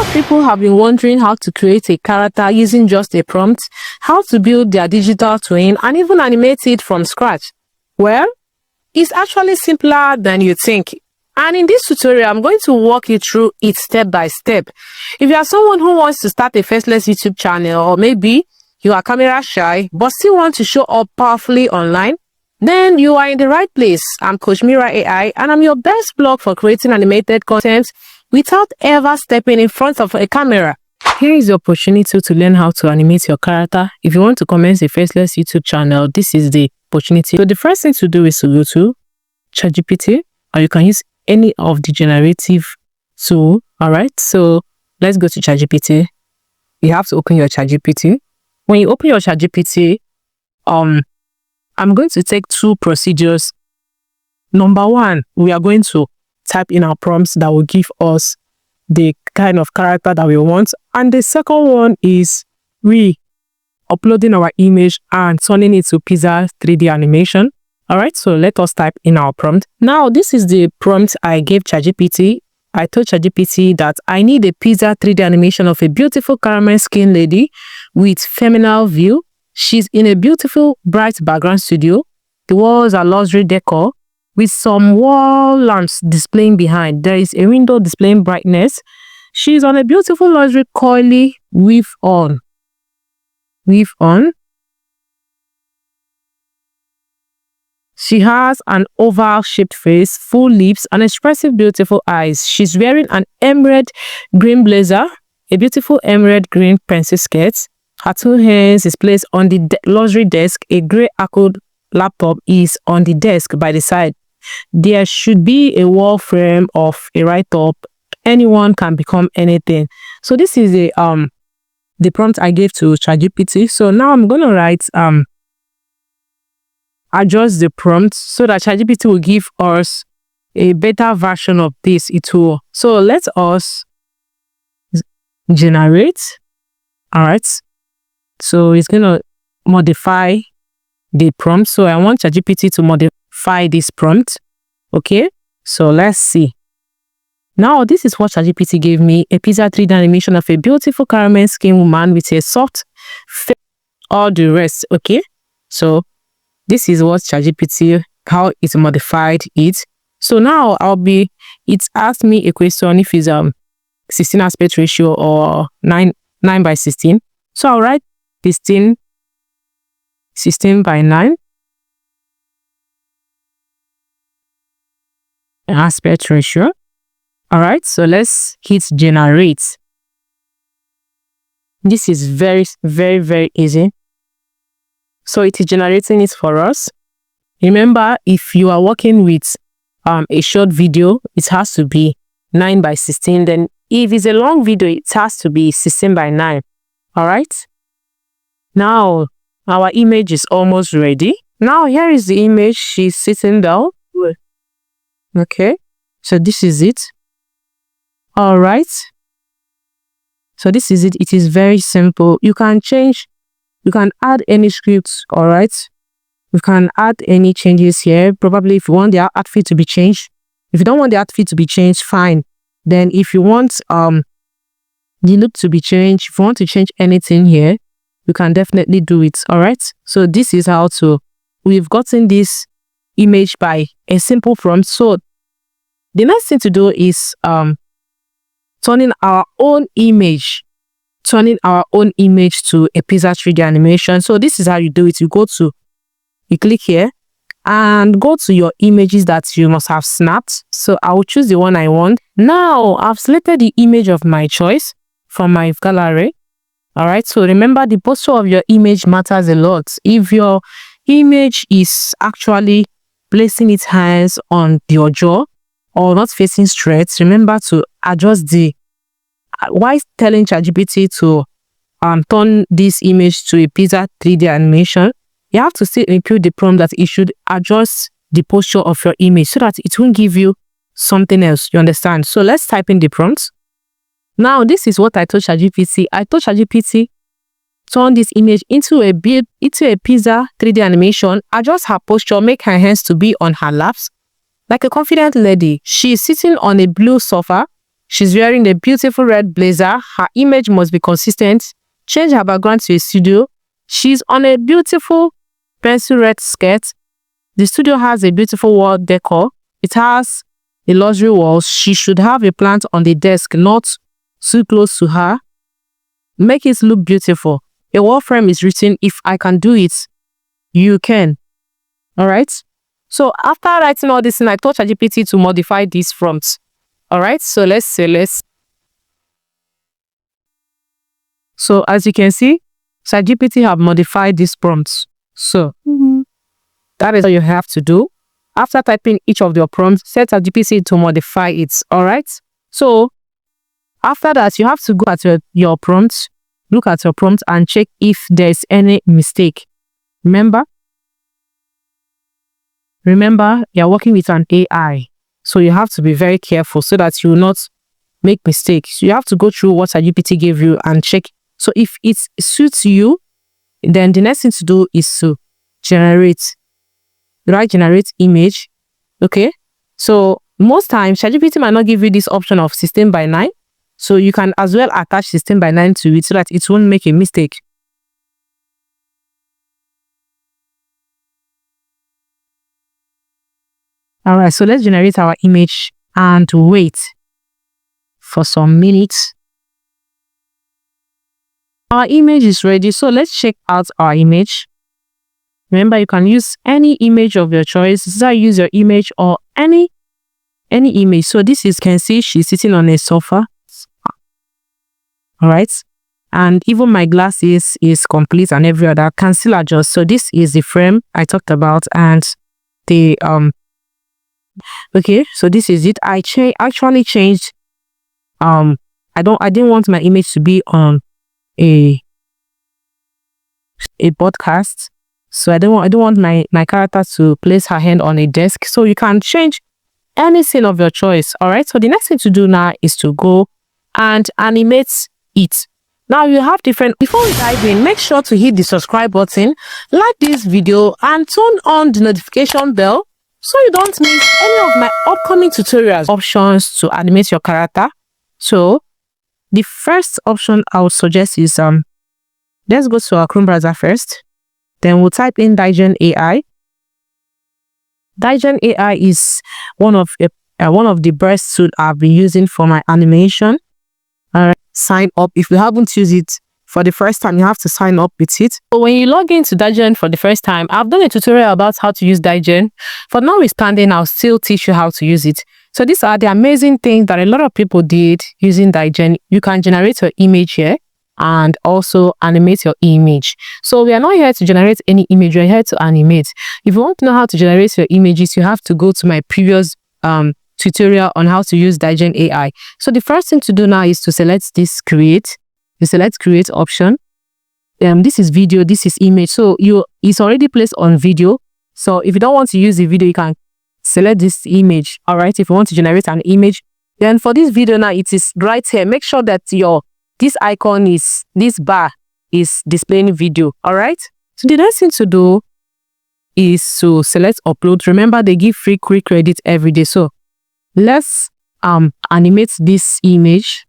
of people have been wondering how to create a character using just a prompt, how to build their digital twin, and even animate it from scratch. Well, it's actually simpler than you think. And in this tutorial, I'm going to walk you through it step by step. If you are someone who wants to start a Faceless YouTube channel, or maybe you are camera shy but still want to show up powerfully online, then you are in the right place. I'm Coach Mira AI, and I'm your best blog for creating animated content without ever stepping in front of a camera. Here is the opportunity to learn how to animate your character. If you want to commence a Faceless YouTube channel, this is the opportunity. So the first thing to do is to go to Chatgpt, or you can use any of the generative tool. All right, so let's go to Chatgpt. You have to open your Chatgpt. When you open your Chatgpt, I'm going to take two procedures. Number one, we are going to type in our prompts that will give us the kind of character that we want. And the second one is uploading our image and turning it to Pizza 3D animation. All right, so let us type in our prompt. Now, this is the prompt I gave Chatgpt. I told Chatgpt that I need a Pizza 3D animation of a beautiful caramel skin lady with feminine view. She's in a beautiful bright background studio. The walls are luxury decor with some wall lamps displaying behind. There is a window displaying brightness. She's on a beautiful luxury coily weave on. She has an oval-shaped face, full lips, and expressive, beautiful eyes. She's wearing an emerald green blazer, a beautiful emerald green pencil skirt. Her two hands is placed on the luxury desk. A grey Accord laptop is on the desk by the side. There should be a wall frame of a write-up. Anyone can become anything. So this is the prompt I gave to Chatgpt. So now I'm going to write adjust the prompt so that Chatgpt will give us a better version of this. So let us generate. All right, so it's going to modify the prompt. So I want Chatgpt to modify this prompt. Okay, so let's see. Now this is what Chatgpt gave me: a Pizza 3D animation of a beautiful caramel skin woman with a soft face, all the rest. Okay, so this is what Chatgpt, how it modified it. So now it asked me a question if it's 16 aspect ratio or 9:16. So I'll write 16 by 9 aspect ratio. All right, so let's hit generate. This is very, very, very easy. So it is generating it for us. Remember, if you are working with a short video, it has to be 9:16. Then if it's a long video, it has to be 16 by 9. All right. Now our image is almost ready. Now here is the image. She's sitting down. Okay. So this is it. All right. So this is it. It is very simple. You can add any scripts. All right. You can add any changes here. Probably if you want the outfit to be changed. If you don't want the outfit to be changed, fine. Then if you want the look to be changed, if you want to change anything here, you can definitely do it. All right. So this is how we've gotten this image by a simple prompt. So the next thing to do is turning our own image to a Pizza 3D animation. So this is how you do it. You click here and go to your images that you must have snapped. So I will choose the one I want. Now I've selected the image of my choice from my gallery. All right. So remember, the posture of your image matters a lot. If your image is actually placing its hands on your jaw or not facing straight, remember to adjust while telling Chatgpt to turn this image to a Pizza 3D animation, you have to still include the prompt that it should adjust the posture of your image so that it won't give you something else. You understand? So let's type in the prompt. Now this is what I told Chatgpt. I told Chatgpt turn this image into a Pizza 3D animation, adjust her posture, make her hands to be on her laps like a confident lady. She is sitting on a blue sofa. She's wearing a beautiful red blazer. Her image must be consistent. Change her background to a studio. She's on a beautiful pencil red skirt. The studio has a beautiful wall decor. It has a luxury walls. She should have a plant on the desk, not too close to her. Make it look beautiful. A wall frame is written, if I can do it, you can. All right. So after writing all this, I told Chatgpt to modify these prompts. All right. So let's say, So as you can see, Chatgpt have modified these prompts. So that is what you have to do. After typing each of your prompts, set Chatgpt to modify it. All right. So after that, you have to go at your prompts, look at your prompt and check if there's any mistake. Remember, you're working with an AI. So you have to be very careful so that you will not make mistakes. You have to go through what Chatgpt gave you and check. So if it suits you, then the next thing to do is to generate image. Okay. So most times Chatgpt might not give you this option of 16:9. So you can as well attach 16:9 to it so that it won't make a mistake. All right, so let's generate our image and wait for some minutes. Our image is ready, so let's check out our image. Remember, you can use any image of your choice. This is how you use your image or any image. So this is, can see she's sitting on a sofa. All right, and even my glasses is complete and every other can still adjust. So this is the frame I talked about and the okay, so this is it. I actually changed I didn't want my image to be on a podcast, so I don't want my character to place her hand on a desk. So you can change anything of your choice. All right, so the next thing to do now is to go and animate it. Now you have different. Before we dive in, make sure to hit the subscribe button, like this video and turn on the notification bell so you don't miss any of my upcoming tutorials. Options to animate your character. So the first option I would suggest is let's go to our Chrome browser first. Then we'll type in Digen AI. Digen AI is one of the best tools I've been using for my animation. All right, sign up. If you haven't used it for the first time, you have to sign up with it. So when you log into Digen for the first time, I've done a tutorial about how to use Digen. For notwithstanding, I'll still teach you how to use it. So these are the amazing things that a lot of people did using Digen. You can generate your image here and also animate your image. So we are not here to generate any image, we're here to animate. If you want to know how to generate your images, you have to go to my previous tutorial on how to use Digen AI. So the first thing to do now is to select this create. You select create option. This is video, this is image. So it's already placed on video. So if you don't want to use the video, you can select this image. All right, if you want to generate an image, then for this video now, it is right here. Make sure that this bar is displaying video. All right, so the next thing to do is to select upload. Remember, they give free quick credit every day. So let's animate this image.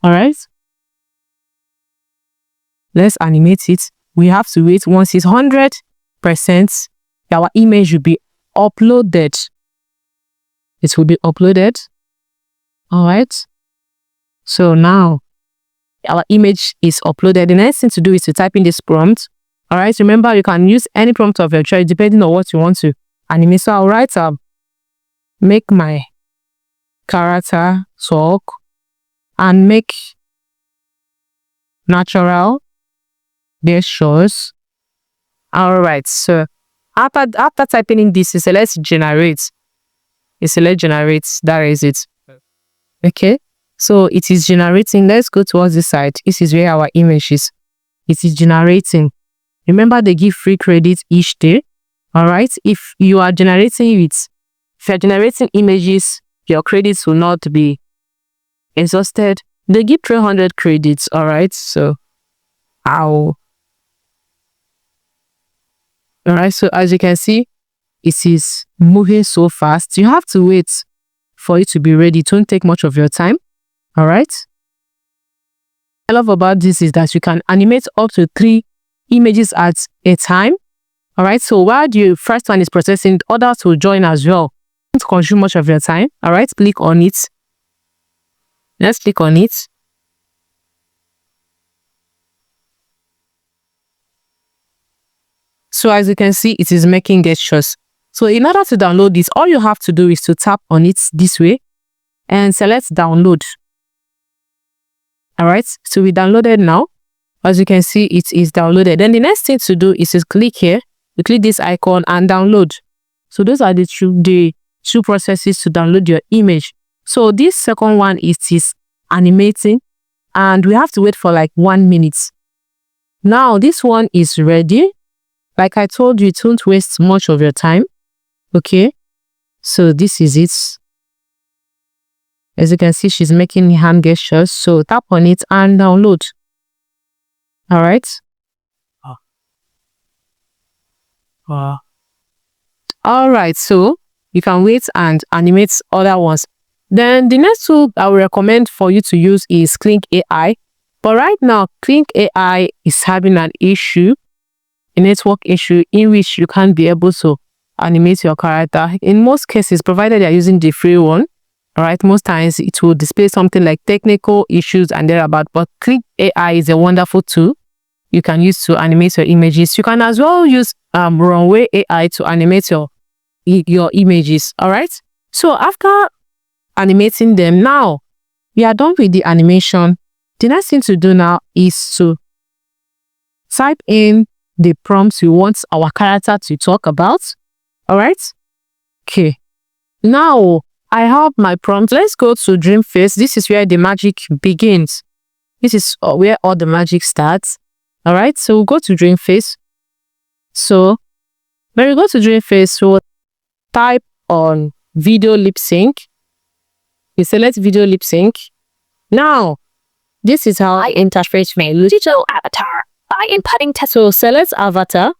All right, let's animate it. We have to wait. Once it's 100%, our image will be uploaded. It will be uploaded. All right, so now our image is uploaded. The next thing to do is to type in this prompt. All right, remember, you can use any prompt of your choice depending on what you want to animate. So I'll write make my character talk and make natural gestures. All right, so after typing in this, you select generate. That is it. Okay, so it is generating. Let's go towards this side. This is where our image is. It is generating. Remember, they give free credit each day. All right, if you are generating images, your credits will not be exhausted. They give 300 credits. All right, so all right, so as you can see, it is moving so fast. You have to wait for it to be ready. It won't take much of your time. All right. What I love about this is that you can animate up to 3 images at a time. All right. So while the first one is processing, others will join as well. Don't consume much of your time. All right. Click on it. Let's click on it. So as you can see, it is making gestures. So in order to download this, all you have to do is to tap on it this way and select download. All right, so we downloaded now. As you can see, it is downloaded. Then the next thing to do is to click here. You click this icon and download. So those are the two processes to download your image. So this second one is animating, and we have to wait for like 1 minute. Now this one is ready. Like I told you, don't waste much of your time. Okay, so this is it. As you can see, she's making hand gestures. So tap on it and download. All right. All right, so you can wait and animate other ones. Then the next tool I will recommend for you to use is Clink AI. But right now, Clink AI is having an issue, a network issue, in which you can't be able to animate your character. In most cases, provided you're using the free one, all right, most times it will display something like technical issues and thereabout. But Clink AI is a wonderful tool you can use to animate your images. You can as well use Runway AI to animate your images. All right. So after animating them, now we are done with the animation. The next thing to do now is to type in the prompts you want our character to talk about. All right. Okay. Now I have my prompt. Let's go to Dream Face. This is where the magic begins. This is where all the magic starts. All right. So we'll go to Dream Face. So when we go to Dream Face, we'll type on video lip sync. We select video lip sync. Now, this is how I interpret my digital avatar by inputting text. So select avatar.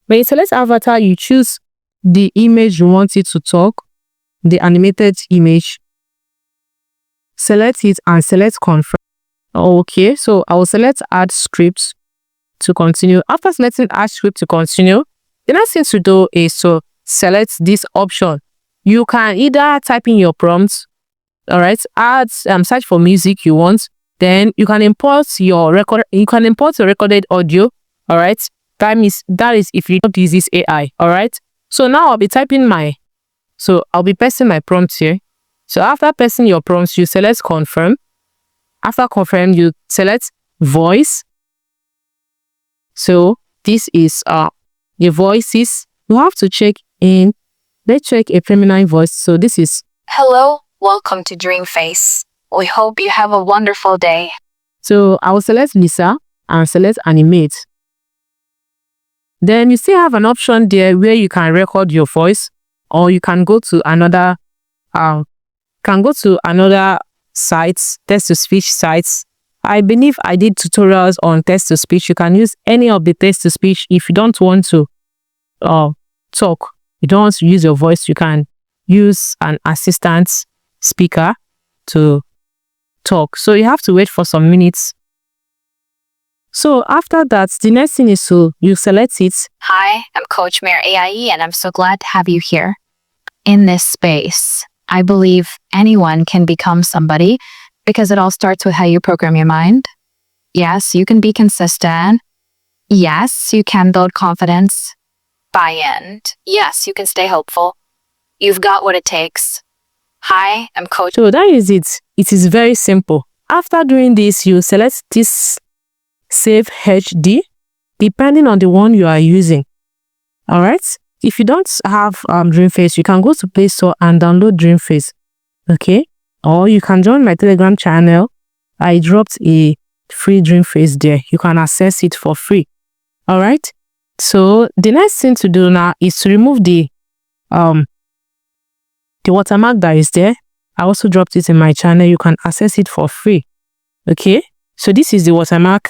When you select avatar, you choose the image you want it to talk, the animated image. Select it and select confirm. Okay, so I will select add script to continue. After selecting add script to continue, the next thing to do is to select this option. You can either type in your prompts, all right, add search for music you want. Then you can import your record. You can import your recorded audio. All right, that is if you don't use this AI. All right. So now I'll be I'll be pasting my prompts here. So after pasting your prompts, you select confirm. After confirm, you select voice. So this is the voices. You have to check in. Let's check a feminine voice. So this is hello, welcome to Dream Face. We hope you have a wonderful day. So I will select Lisa and select animate. Then you still have an option there where you can record your voice, or you can go to another sites, text-to-speech sites. I believe I did tutorials on text-to-speech. You can use any of the text-to-speech. If you don't want to talk, you don't want to use your voice, you can use an assistant speaker to talk. So you have to wait for some minutes. So after that, the next thing is you select it. Hi, I'm Coach Mira AI, and I'm so glad to have you here. In this space, I believe anyone can become somebody because it all starts with how you program your mind. Yes, you can be consistent. Yes, you can build confidence. Buy-in. Yes, you can stay hopeful. You've got what it takes. Hi, I'm Coach. So that is it. It is very simple. After doing this, you select this Save HD, depending on the one you are using. All right. If you don't have Dreamface, you can go to Play Store and download Dreamface. Okay. Or you can join my Telegram channel. I dropped a free Dreamface there. You can access it for free. All right. So the next thing to do now is to remove the watermark that is there. I also dropped it in my channel. You can access it for free. Okay. So this is the Watermark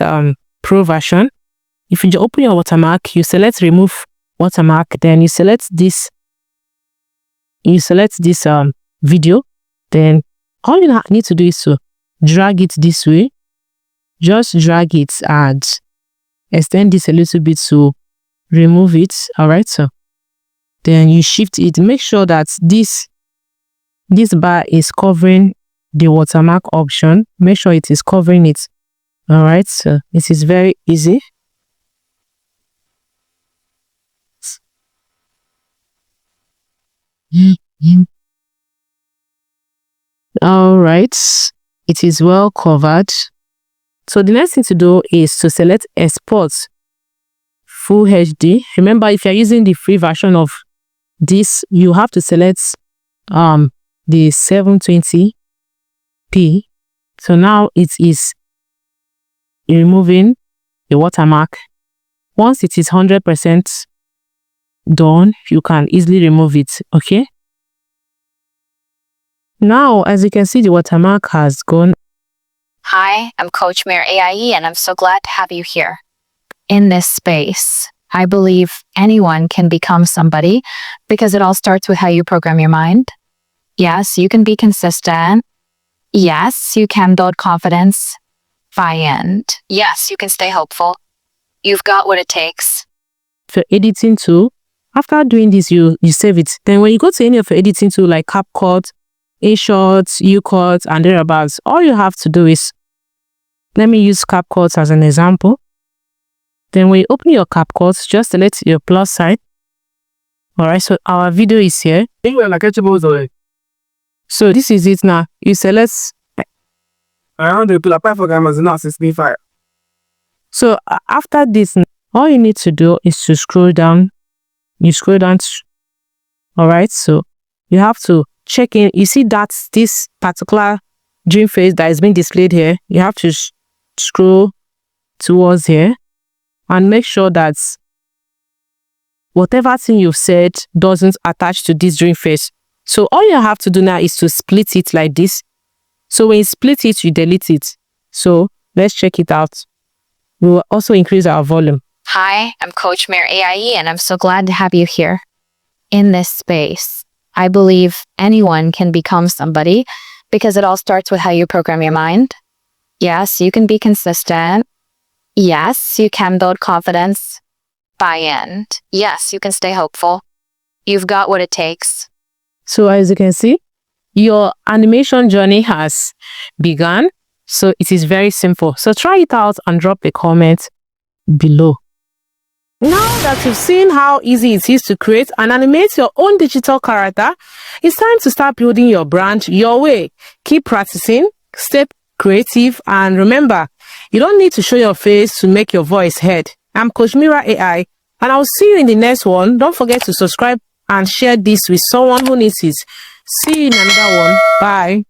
Pro version. If you open your Watermark, you select remove watermark, then you select this video, then all you need to do is to drag it this way. Just drag it and extend this a little bit to remove it. All right, so then you shift it. Make sure that this bar is covering the watermark option. Make sure it is covering it. All right, so it is very easy. All right, it is well covered. So the next thing to do is to select export full HD. Remember, if you're using the free version of this, you have to select the 720p. So now it is removing the watermark. Once it is 100% done, you can easily remove it. Okay, now as you can see, the watermark has gone. Hi, I'm Coach Mira AI, and I'm so glad to have you here. In this space, I believe anyone can become somebody because it all starts with how you program your mind. Yes, you can be consistent. Yes, you can build confidence. Buy-in. Yes, you can stay hopeful. You've got what it takes. For editing tool, after doing this, you save it. Then when you go to any of your editing tool like CapCut, A-Shot, U-Cut, and thereabouts, all you have to do is, let me use CapCut as an example. Then when you open your CapCut, just select your plus sign. All right, so our video is here. So this is it now. You select. So after this, all you need to do is to scroll down. You scroll down. All right, so you have to check in. You see that this particular dream face that is being displayed here, you have to scroll towards here and make sure that whatever thing you've said doesn't attach to this dream face. So all you have to do now is to split it like this. So when you split it, you delete it. So let's check it out. We will also increase our volume. Hi, I'm Coach Mira AI, and I'm so glad to have you here. In this space, I believe anyone can become somebody because it all starts with how you program your mind. Yes, you can be consistent. Yes, you can build confidence. Buy-in. Yes, you can stay hopeful. You've got what it takes. So as you can see, your animation journey has begun. So it is very simple. So try it out and drop a comment below. Now that you've seen how easy it is to create and animate your own digital character, it's time to start building your brand your way. Keep practicing, stay creative, and remember, you don't need to show your face to make your voice heard. I'm Coach Mira AI, and I'll see you in the next one. Don't forget to subscribe and share this with someone who needs it. See you in another one. Bye.